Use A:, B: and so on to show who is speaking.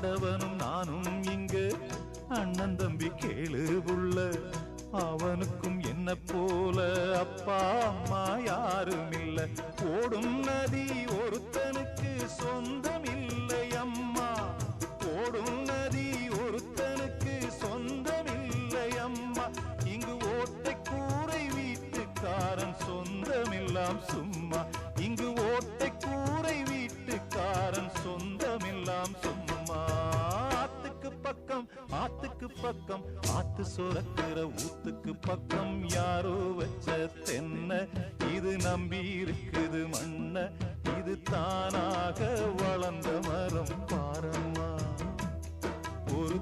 A: ஆண்டவனும் நானும் இங்கு அண்ணன் தம்பி கேளு புள்ள. அவனுக்கும் என்ன போல அப்பா அம்மா யாரும் இல்ல. ஓடும் நதி ஒருத்தனுக்கு சொந்தம் இல்லை அம்மா. ஓடும் நதி ஒருத்தனுக்கு சொந்தம் இல்லை அம்மா. இங்கு ஓட்டை கூரை வீட்டுக்காரன் சொந்தமெல்லாம் சும்மா. இங்கு ஓட்டை கூரை வீட்டுக்காரன் சொந்தமெல்லாம் சும்மா. ஆத்துக்கு பக்கம் ஆத்துக்கு பக்கம் ஆத்து சுரக்கிற ஊத்துக்கு பக்கம் யாரோ வச்ச தென்ன. இது நம்பி இருக்குது மண்ண. இது தானாக வளர்ந்த மரம் பாரம்மா. ஒரு